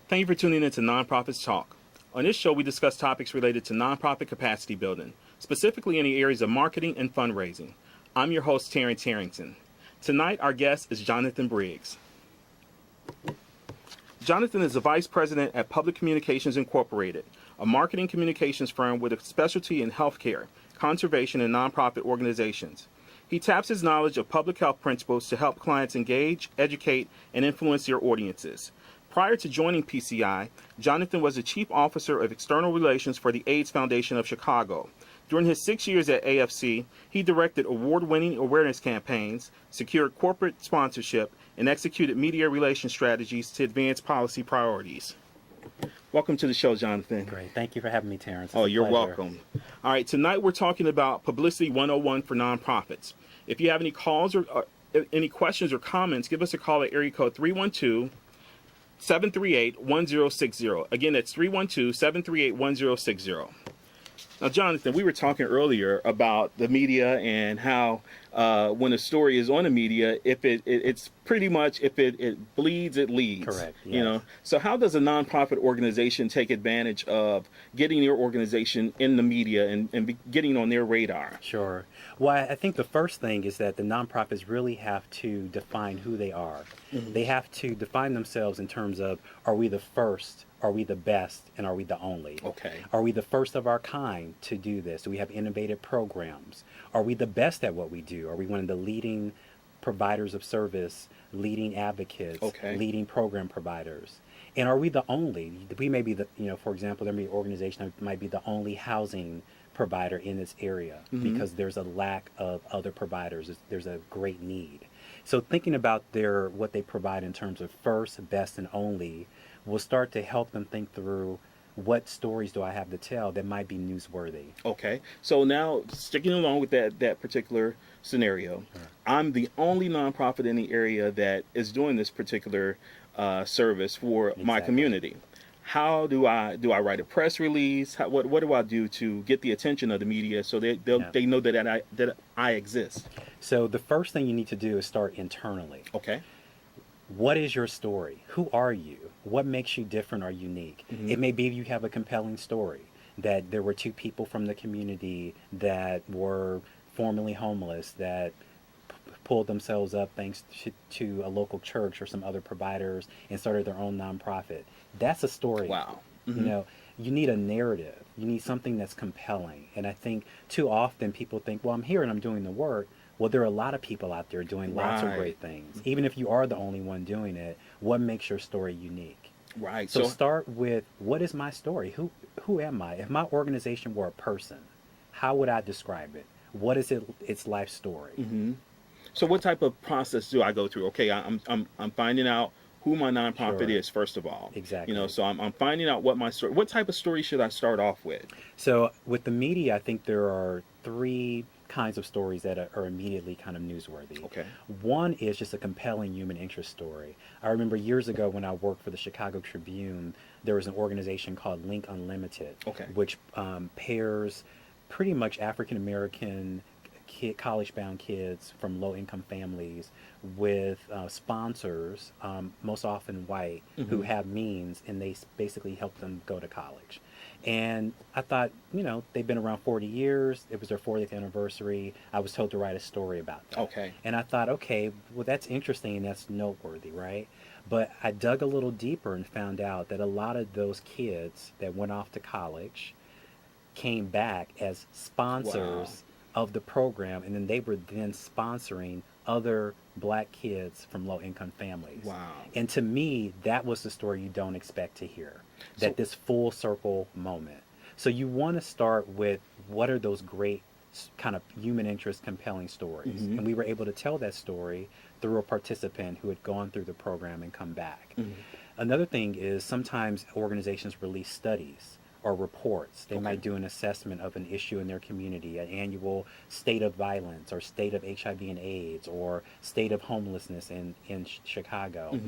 Thank you for tuning in to Nonprofits Talk. On this show, we discuss topics related to nonprofit capacity building, specifically in the areas of marketing and fundraising. I'm your host, Terrence Harrington. Tonight, our guest is Jonathan Briggs. Jonathan is the Vice President at Public Communications Incorporated, a marketing communications firm with a specialty in healthcare, conservation, and nonprofit organizations. He taps his knowledge of public health principles to help clients engage, educate, and influence their audiences. Prior to joining PCI, Jonathan was the Chief Officer of External Relations for the AIDS Foundation of Chicago. During his 6 years at AFC, he directed award-winning awareness campaigns, secured corporate sponsorship, and executed media relations strategies to advance policy priorities. Welcome to the show, Jonathan. Great. Thank you for having me, Terrence. Oh, you're welcome. All right, tonight we're talking about Publicity 101 for nonprofits. If you have any calls or any questions or comments, give us a call at area code 312-738-1060. Again, that's 312-738-1060. Now, Jonathan, we were talking earlier about the media and how when a story is on the media, if it's pretty much, if it bleeds, it leads. Correct. Yes. You know, so how does a nonprofit organization take advantage of getting their organization in the media and getting on their radar? Sure. Well, I think the first thing is that the nonprofits really have to define who they are. Mm-hmm. They have to define themselves in terms of, are we the first? Are we the best, and are we the only? Okay. Are we the first of our kind to do this? Do we have innovative programs? Are we the best at what we do? Are we one of the leading providers of service, leading advocates, leading program providers? And are we the only? We may be the, for example, there may be an organization that might be the only housing provider in this area because there's a lack of other providers. There's a great need. So thinking about what they provide in terms of first, best, and only will start to help them think through what stories do I have to tell that might be newsworthy. Okay. So now, sticking along with that particular scenario, I'm the only nonprofit in the area that is doing this particular service for my community. How do I write a press release? What do I do to get the attention of the media so they know that I exist? So the first thing you need to do is start internally. Okay. What is your story? Who are you? What makes you different or unique? Mm-hmm. It may be you have a compelling story, that there were two people from the community that were formerly homeless that pulled themselves up thanks to a local church or some other providers and started their own nonprofit. That's a story. Wow. Mm-hmm. You need a narrative. You need something that's compelling. And I think too often people think, well, I'm here and I'm doing the work. Well, there are a lot of people out there doing lots of great things. Even if you are the only one doing it, what makes your story unique? Right. So start with, what is my story? Who am I? If my organization were a person, how would I describe it? What is its life story? Mm-hmm. So what type of process do I go through? Okay, I'm finding out who my nonprofit is, first of all. Exactly. So I'm finding out what my story. What type of story should I start off with? So with the media, I think there are three kinds of stories that are immediately kind of newsworthy. Okay. One is just a compelling human interest story. I remember years ago when I worked for the Chicago Tribune, there was an organization called Link Unlimited, which pairs pretty much African American college-bound kids from low-income families with sponsors, most often white, who have means, and they basically help them go to college. And I thought, they've been around 40 years. It was their 40th anniversary. I was told to write a story about that. Okay. And I thought, okay, well, that's interesting and that's noteworthy, right? But I dug a little deeper and found out that a lot of those kids that went off to college came back as sponsors of the program, and then they were then sponsoring other black kids from low-income families. Wow. And to me, that was the story you don't expect to hear, this full circle moment. So you want to start with, what are those great kind of human interest compelling stories? And we were able to tell that story through a participant who had gone through the program and come back. Another thing is, sometimes organizations release studies or reports. They might do an assessment of an issue in their community, an annual state of violence or state of HIV and AIDS or state of homelessness in Chicago.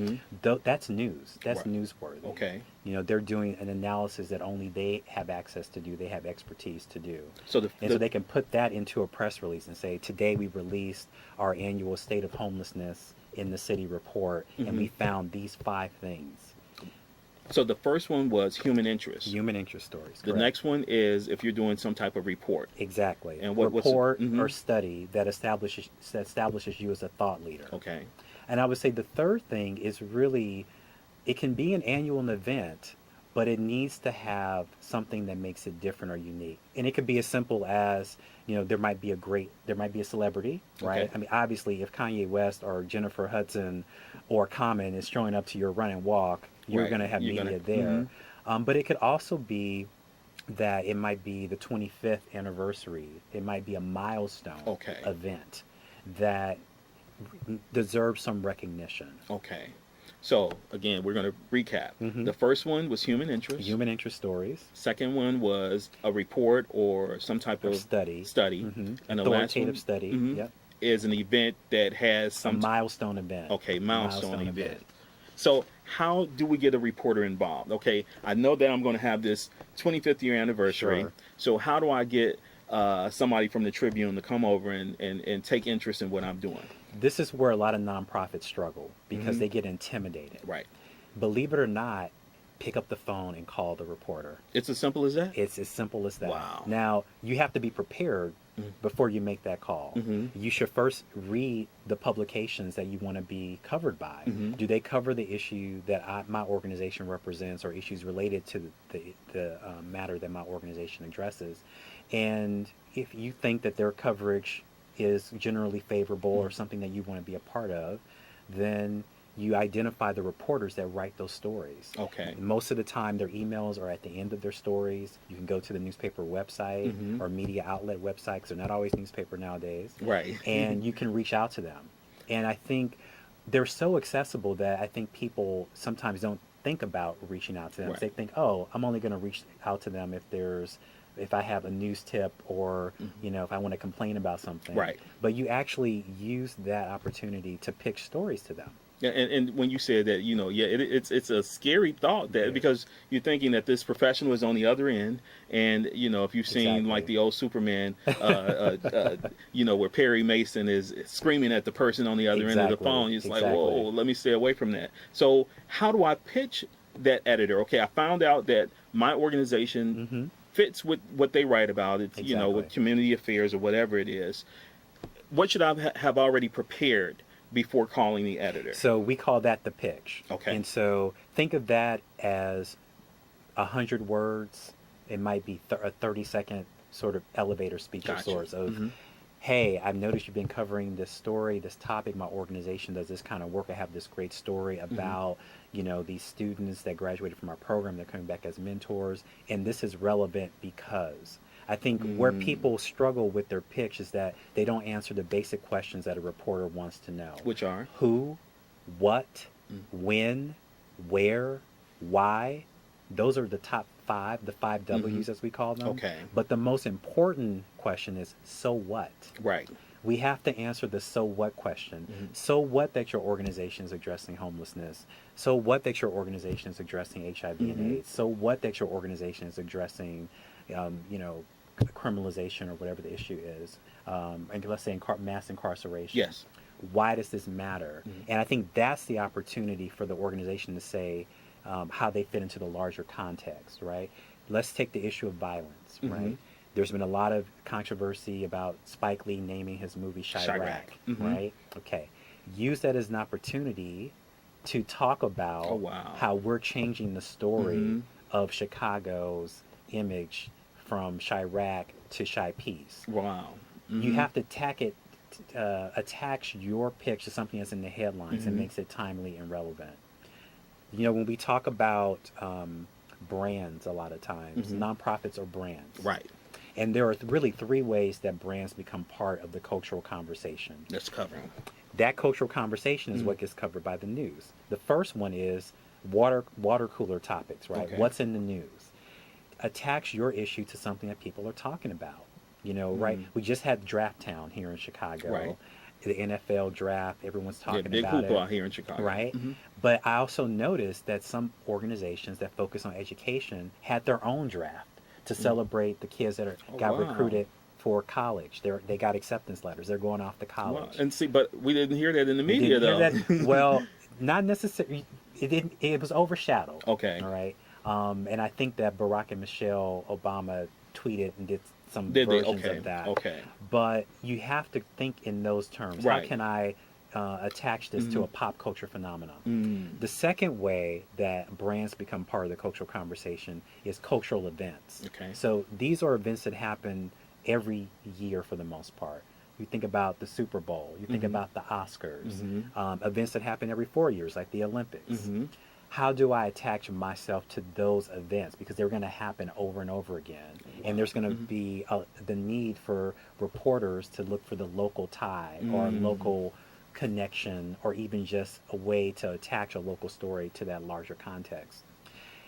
That's news. That's newsworthy. Okay. They're doing an analysis that only they have access to do. They have expertise to do. So so they can put that into a press release and say, today we released our annual state of homelessness in the city report, and we found these 5 things. So the first one was human interest. Human interest stories. The next one is if you're doing some type of report. Exactly. And report or study that establishes you as a thought leader. Okay. And I would say the third thing is really, it can be an annual event, but it needs to have something that makes it different or unique. And it could be as simple as, there might be a celebrity, right? Okay. I mean, obviously, if Kanye West or Jennifer Hudson or Common is showing up to your run and walk, you're going to have media there. But it could also be that it might be the 25th anniversary. It might be a milestone event that deserves some recognition. Okay. So, again, we're going to recap. The first one was human interest. Human interest stories. Second one was a report or some type of study. And the last one study. is an event that has some... A milestone event. Okay, milestone event. So how do we get a reporter involved? Okay, I know that I'm going to have this 25th year anniversary. Sure. So how do I get somebody from the Tribune to come over and take interest in what I'm doing? This is where a lot of nonprofits struggle because they get intimidated. Right. Believe it or not, pick up the phone and call the reporter. It's as simple as that? It's as simple as that. Wow. Now, you have to be prepared before you make that call. You should first read the publications that you want to be covered by. Do they cover the issue that my organization represents or issues related to the matter that my organization addresses? And if you think that their coverage is generally favorable or something that you want to be a part of, then you identify the reporters that write those stories. Okay. Most of the time, their emails are at the end of their stories. You can go to the newspaper website or media outlet website, because they're not always newspaper nowadays. Right. And you can reach out to them. And I think they're so accessible that I think people sometimes don't think about reaching out to them. Right. They think, oh, I'm only going to reach out to them if I have a news tip or, if I want to complain about something. Right. But you actually use that opportunity to pitch stories to them. Yeah, and when you said that, it's a scary thought that because you're thinking that this professional is on the other end, and if you've seen like the old Superman, where Perry Mason is screaming at the person on the other end of the phone, it's like, whoa, let me stay away from that. So how do I pitch that editor? Okay, I found out that my organization fits with what they write about. It's with community affairs or whatever it is. What should I have already prepared before calling the editor? So we call that the pitch. Okay. And so think of that as 100 words. It might be a 30-second sort of elevator speech of sorts of, hey, I've noticed you've been covering this story, this topic. My organization does this kind of work. I have this great story about, these students that graduated from our program. They're coming back as mentors. And this is relevant because... I think where people struggle with their pitch is that they don't answer the basic questions that a reporter wants to know. Which are? Who, what, when, where, why. Those are the top five, the 5 W's as we call them. Okay. But the most important question is, so what? Right. We have to answer the so what question. So what that your organization is addressing homelessness? So what that your organization is addressing HIV and AIDS? So what that your organization is addressing, criminalization or whatever the issue is, and let's say mass incarceration. Yes. Why does this matter? And I think that's the opportunity for the organization to say how they fit into the larger context, right? Let's take the issue of violence, right? There's been a lot of controversy about Spike Lee naming his movie Chirac. Right? Okay. Use that as an opportunity to talk about how we're changing the story of Chicago's image from Chirac to Chi Peace. Wow. You have to attach your pitch to something that's in the headlines and makes it timely and relevant. When we talk about brands a lot of times, nonprofits are brands. Right. And there are really 3 ways that brands become part of the cultural conversation. Let's cover them. That cultural conversation is what gets covered by the news. The first one is water cooler topics, right? Okay. What's in the news? Attach your issue to something that people are talking about. Right? We just had Draft Town here in Chicago. Right. The NFL draft, everyone's talking big about hoopla it. here in Chicago. Right? But I also noticed that some organizations that focus on education had their own draft to celebrate the kids that got recruited for college. They got acceptance letters. They're going off to college. And see, but we didn't hear that in the media, though. Well, not necessarily. it was overshadowed. Okay. All right. And I think that Barack and Michelle Obama tweeted and did some Did they? versions Okay. of that. Okay. But you have to think in those terms. Right. How can I attach this to a pop culture phenomenon? Mm. The second way that brands become part of the cultural conversation is cultural events. Okay. So these are events that happen every year for the most part. You think about the Super Bowl. You think about the Oscars. Events that happen every 4 years, like the Olympics. How do I attach myself to those events? Because they're going to happen over and over again. And there's going to be the need for reporters to look for the local tie or local connection, or even just a way to attach a local story to that larger context.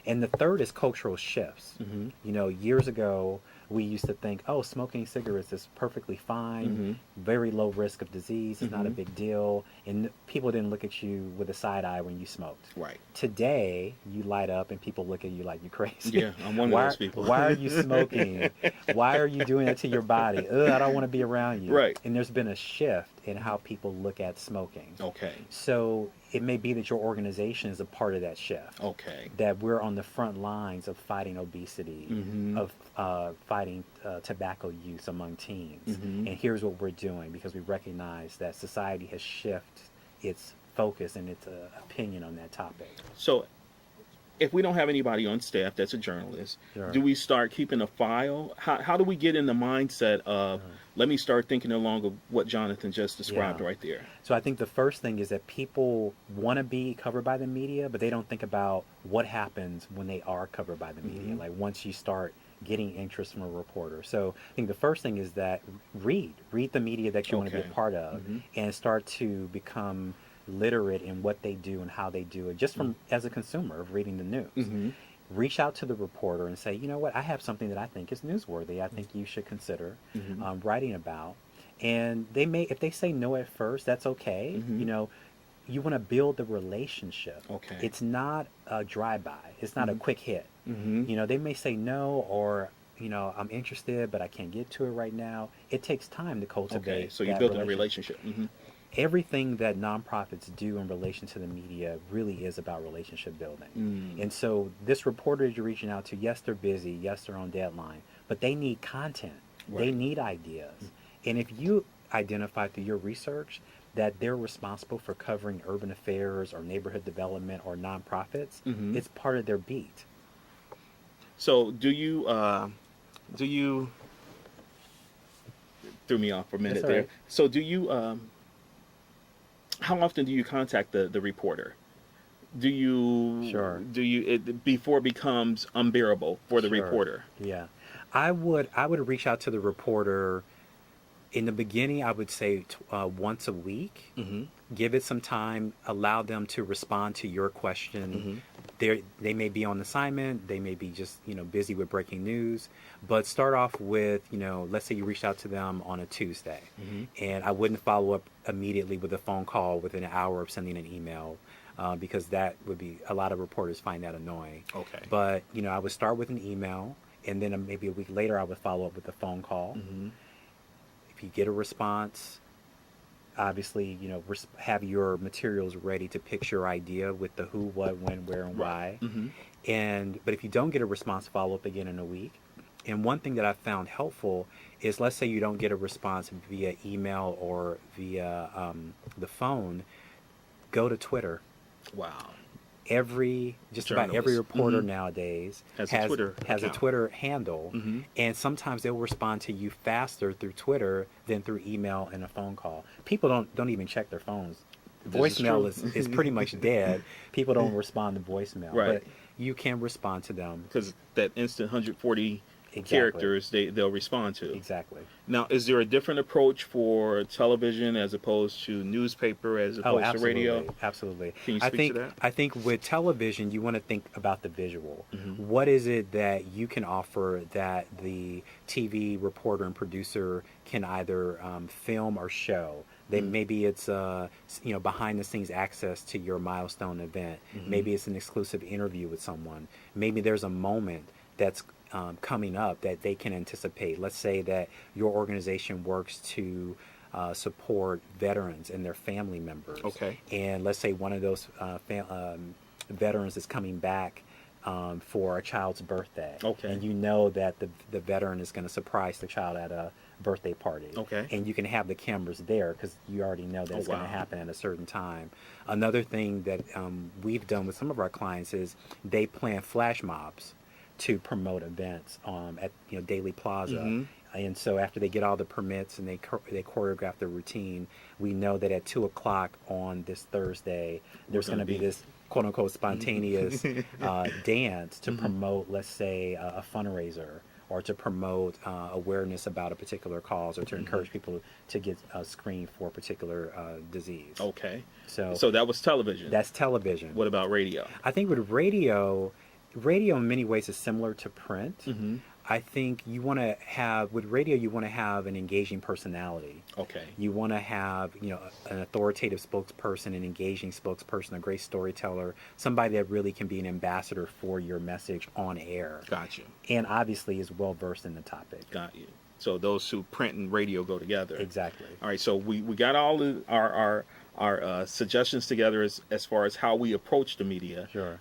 And the third is cultural shifts. You know, years ago, we used to think, oh, smoking cigarettes is perfectly fine, very low risk of disease, it's not a big deal, and people didn't look at you with a side eye when you smoked. Right. Today, you light up and people look at you like you're crazy. Yeah, I'm one of those people. Why are you smoking? Why are you doing that to your body? Ugh, I don't want to be around you. Right. And there's been a shift in how people look at smoking. Okay. So it may be that your organization is a part of that shift. Okay. That we're on the front lines of fighting obesity, of fighting tobacco use among teens. And here's what we're doing, because we recognize that society has shifted its focus and its opinion on that topic. So if we don't have anybody on staff that's a journalist, Sure. do we start keeping a file? How do we get in the mindset of, let me start thinking along of what Jonathan just described right there? So I think the first thing is that people want to be covered by the media, but they don't think about what happens when they are covered by the media. Like once you start getting interest from a reporter. So I think the first thing is that read the media that you want to be a part of, and start to become literate in what they do and how they do it, just from as a consumer of reading the news. Reach out to the reporter and say, you know what, I have something that I think is newsworthy. I think you should consider writing about. And they may, if they say no at first, that's okay. You know, you want to build the relationship. Okay. It's not a drive-by. It's not a quick hit. You know, they may say no, or, you know, I'm interested, but I can't get to it right now. It takes time to cultivate. Okay, so you're building a relationship. Everything that nonprofits do in relation to the media really is about relationship building. And so this reporter that you're reaching out to, yes, they're busy, yes, they're on deadline, but they need content. They need ideas. And if you identify through your research that they're responsible for covering urban affairs or neighborhood development or nonprofits, it's part of their beat. So do you threw me off for a minute there. Right. So do you how often do you contact the reporter? Do you before it becomes unbearable for the reporter? Yeah. I would reach out to the reporter. In the beginning, I would say once a week. Give it some time. Allow them to respond to your question. They may be on assignment. They may be just busy with breaking news. But start off with let's say you reached out to them on a Tuesday, and I wouldn't follow up immediately with a phone call within an hour of sending an email. Because that would be, a lot of reporters find that annoying. Okay. But I would start with an email, and then maybe a week later I would follow up with a phone call. If you get a response, obviously have your materials ready to pitch your idea with the who, what, when, where, and why. But if you don't get a response, follow up again in a week. And one thing that I've found helpful is, let's say you don't get a response via email or via the phone, go to Twitter. Wow. About every reporter nowadays has a Twitter handle, and sometimes they'll respond to you faster through Twitter than through email and a phone call. People don't even check their phones. Voicemail is pretty much dead. People don't respond to voicemail, but you can respond to them because that instant 140 characters they'll respond to. Exactly. Now, is there a different approach for television as opposed to newspaper, as opposed to radio? Absolutely. Can you speak to that? I think with television, you want to think about the visual. What is it that you can offer that the TV reporter and producer can either film or show? Maybe it's behind the scenes access to your milestone event. Maybe it's an exclusive interview with someone. Maybe there's a moment that's coming up that they can anticipate. Let's say that your organization works to support veterans and their family members. Okay. And let's say one of those veterans is coming back for a child's birthday. Okay. And you know that the veteran is going to surprise the child at a birthday party. Okay. And you can have the cameras there because you already know that it's going to happen at a certain time. Another thing that we've done with some of our clients is they plan flash mobs to promote events at Daily Plaza. And so after they get all the permits and they choreograph the routine, we know that at 2:00 on this Thursday, there's going to be this quote unquote spontaneous dance to promote, let's say, a fundraiser, or to promote awareness about a particular cause, or to encourage people to get screened for a particular disease. Okay. So that was television. That's television. What about radio? I think with radio in many ways is similar to print. I think with radio, you want to have an engaging personality. Okay. You want to have, an authoritative spokesperson, an engaging spokesperson, a great storyteller, somebody that really can be an ambassador for your message on air. Got you. And obviously is well versed in the topic. Got you. So those two, print and radio, go together. Exactly. All right. So we got all our suggestions together as far as how we approach the media. Sure.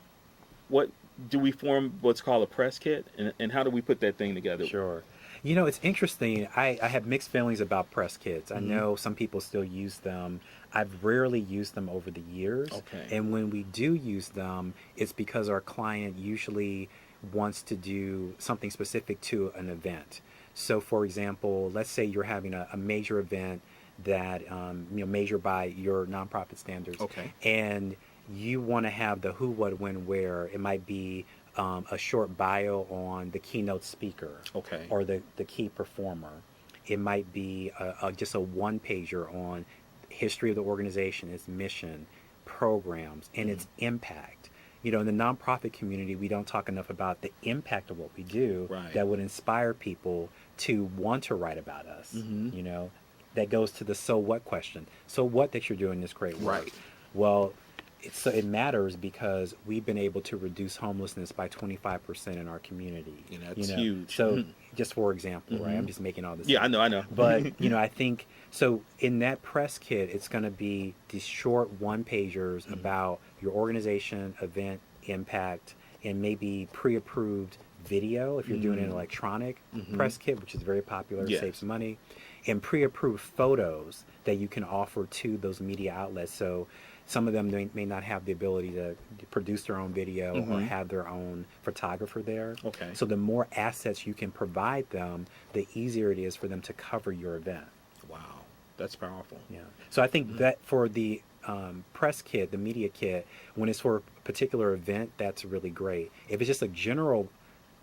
What do we form what's called a press kit, and how do we put that thing together? Sure. It's interesting. I have mixed feelings about press kits. I know some people still use them. I've rarely used them over the years. Okay. And when we do use them, it's because our client usually wants to do something specific to an event. So, for example, let's say you're having a major event that measured by your nonprofit standards. Okay. And you want to have the who, what, when, where. It might be a short bio on the keynote speaker. Okay. Or the key performer. It might be just a one-pager on history of the organization, its mission, programs, and its impact. In the nonprofit community, we don't talk enough about the impact of what we do that would inspire people to want to write about us. That goes to the so what question. So what that you're doing this great work? Right. Well, it matters because we've been able to reduce homelessness by 25% in our community. That's huge. So just for example, right? I'm just making all this. Yeah, I know. But, I think, so in that press kit, it's going to be these short one-pagers about your organization, event, impact, and maybe pre-approved video if you're doing an electronic press kit, which is very popular, saves money, and pre-approved photos that you can offer to those media outlets. So some of them may not have the ability to produce their own video or have their own photographer there. Okay. So the more assets you can provide them, the easier it is for them to cover your event. Wow, that's powerful. Yeah. So I think that for the press kit, the media kit, when it's for a particular event, that's really great. If it's just a general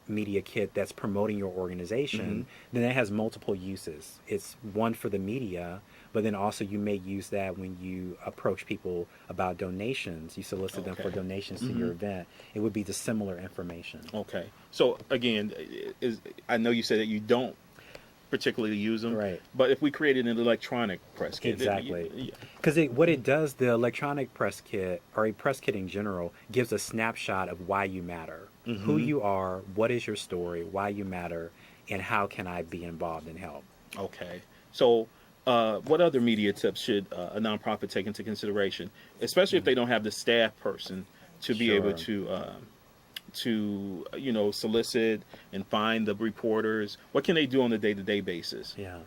media kit that's promoting your organization, then it has multiple uses. It's one for the media, but then also you may use that when you approach people about donations. You solicit them for donations to your event. It would be the similar information. Okay. So again, I know you said that you don't particularly use them, right? But if we created an electronic press kit, exactly, because what it does, the electronic press kit or a press kit in general gives a snapshot of why you matter, who you are, what is your story, why you matter, and how can I be involved and help. Okay. So what other media tips should a nonprofit take into consideration, especially if they don't have the staff person to be able to solicit and find the reporters? What can they do on a day-to-day basis? Yeah.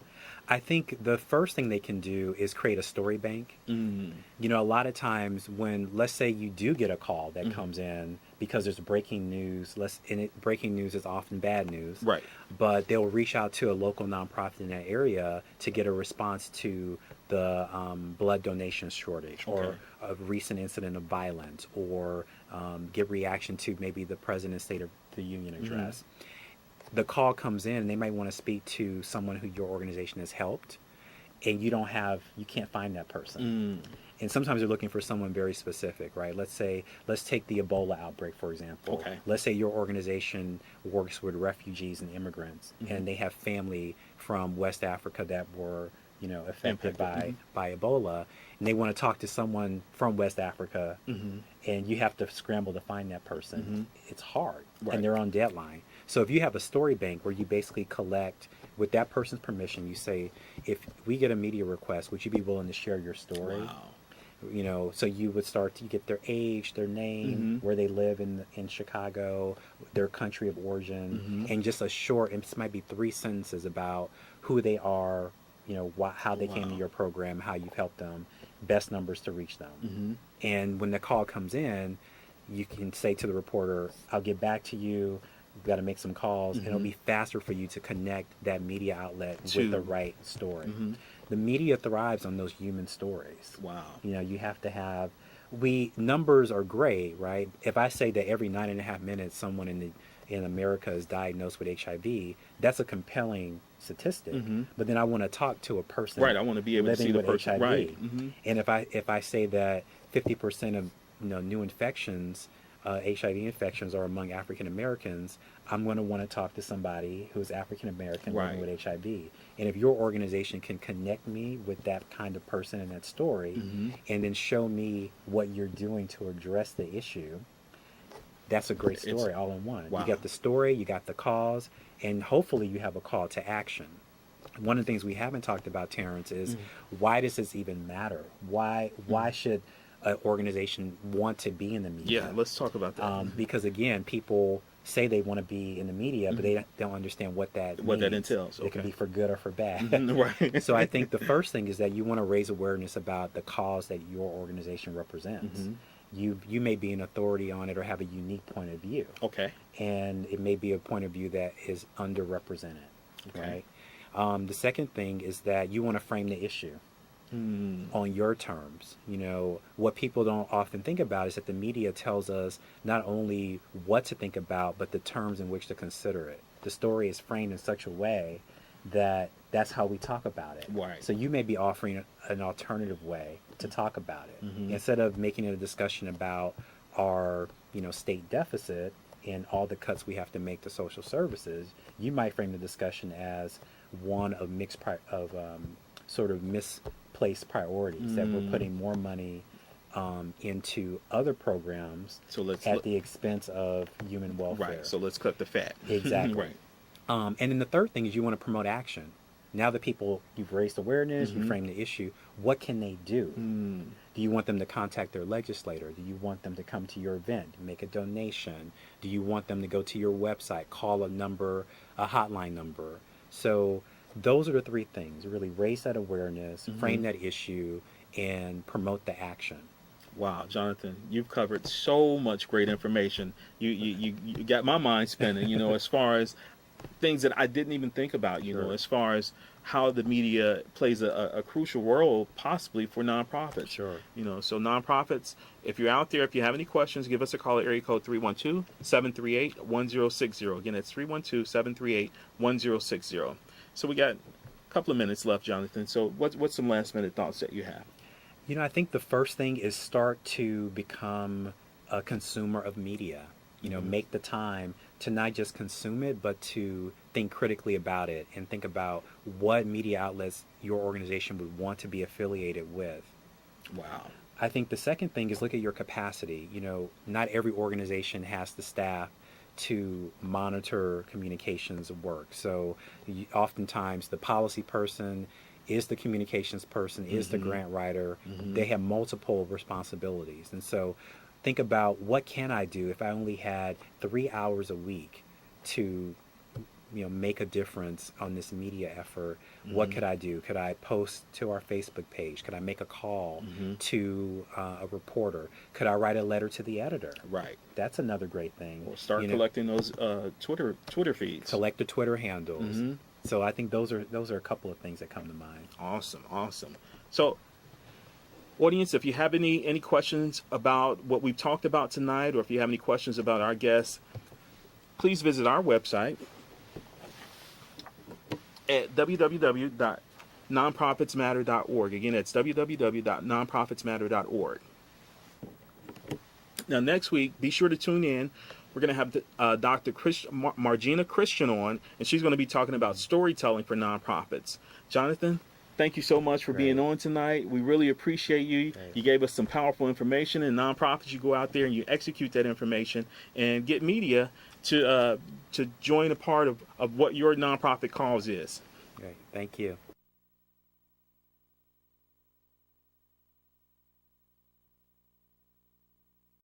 I think the first thing they can do is create a story bank. A lot of times when, let's say you do get a call that comes in because there's breaking news, breaking news is often bad news, right? But they'll reach out to a local nonprofit in that area to get a response to the blood donation shortage, or a recent incident of violence, or get reaction to maybe the President's State of the Union address. The call comes in and they might want to speak to someone who your organization has helped, and you can't find that person. And sometimes they're looking for someone very specific, right? Let's take the Ebola outbreak, for example. Okay. Let's say your organization works with refugees and immigrants, and they have family from West Africa that were, affected by Ebola, and they want to talk to someone from West Africa, and you have to scramble to find that person. It's hard, and they're on deadline. So if you have a story bank where you basically collect, with that person's permission, you say, if we get a media request, would you be willing to share your story? Wow. You know, so you would start to get their age, their name, where they live in Chicago, their country of origin, and just a short, it might be 3 sentences about who they are, you know, how they came to your program, how you've helped them, best numbers to reach them. And when the call comes in, you can say to the reporter, I'll get back to you. You've got to make some calls, and it'll be faster for you to connect that media outlet with the right story. The media thrives on those human stories. Wow. You know, you have to have, numbers are great, right? If I say that every 9.5 minutes someone in America is diagnosed with HIV, that's a compelling statistic. But then I want to talk to a person, right? I want to be able to see the person, HIV. right? And if I say that 50% of new infections, HIV infections, are among African Americans, I'm going to want to talk to somebody who's African American living with HIV. And if your organization can connect me with that kind of person and that story, and then show me what you're doing to address the issue, that's a great story all in one. You got the story, you got the cause, and hopefully you have a call to action. One of the things we haven't talked about, Terrence, is why does this even matter? Why should an organization want to be in the media? Yeah, let's talk about that. Because again, people say they want to be in the media, but they don't understand what that entails. It can be for good or for bad. Right. So I think the first thing is that you want to raise awareness about the cause that your organization represents. You may be an authority on it or have a unique point of view. Okay. And it may be a point of view that is underrepresented. Okay. The second thing is that you want to frame the issue on your terms. You know, what people don't often think about is that the media tells us not only what to think about, but the terms in which to consider it. The story is framed in such a way that that's how we talk about it. Right. So you may be offering an alternative way to talk about it. Instead of making it a discussion about our, state deficit and all the cuts we have to make to social services, you might frame the discussion as one of sort of misplaced priorities, that we're putting more money into other programs at the expense of human welfare. Right. So let's cut the fat. Exactly. Right. And then the third thing is you want to promote action. Now that you've raised awareness, you frame the issue, what can they do? Do you want them to contact their legislator? Do you want them to come to your event, make a donation? Do you want them to go to your website, call a hotline number? So those are the three things: really raise that awareness, frame that issue, and promote the action. Wow, Jonathan, you've covered so much great information. You got my mind spinning, as far as things that I didn't even think about, as far as how the media plays a crucial role possibly for nonprofits. Sure. So nonprofits, if you're out there, if you have any questions, give us a call at area code 312-738-1060. Again, it's 312-738-1060. So we got a couple of minutes left, Jonathan. So what's some last minute thoughts that you have? I think the first thing is start to become a consumer of media. Make the time to not just consume it, but to think critically about it and think about what media outlets your organization would want to be affiliated with. Wow. I think the second thing is look at your capacity. Not every organization has the staff to monitor communications work. So oftentimes the policy person is the communications person, is the grant writer. They have multiple responsibilities. And so think about, what can I do if I only had 3 hours a week to make a difference on this media effort? What could I do? Could I post to our Facebook page? Could I make a call to a reporter? Could I write a letter to the editor? Right. That's another great thing. Or start collecting those Twitter feeds. Collect the Twitter handles. So I think those are a couple of things that come to mind. Awesome. So, audience, if you have any questions about what we've talked about tonight, or if you have any questions about our guests, please visit our website at www.nonprofitsmatter.org. Again, it's www.nonprofitsmatter.org. Now, next week, be sure to tune in. We're going to have Dr. Margina Christian on, and she's going to be talking about storytelling for nonprofits. Jonathan, thank you so much for being on tonight. We really appreciate you. Great. You gave us some powerful information. And nonprofits, you go out there and you execute that information and get media to join a part of what your nonprofit cause is. Great. Thank you.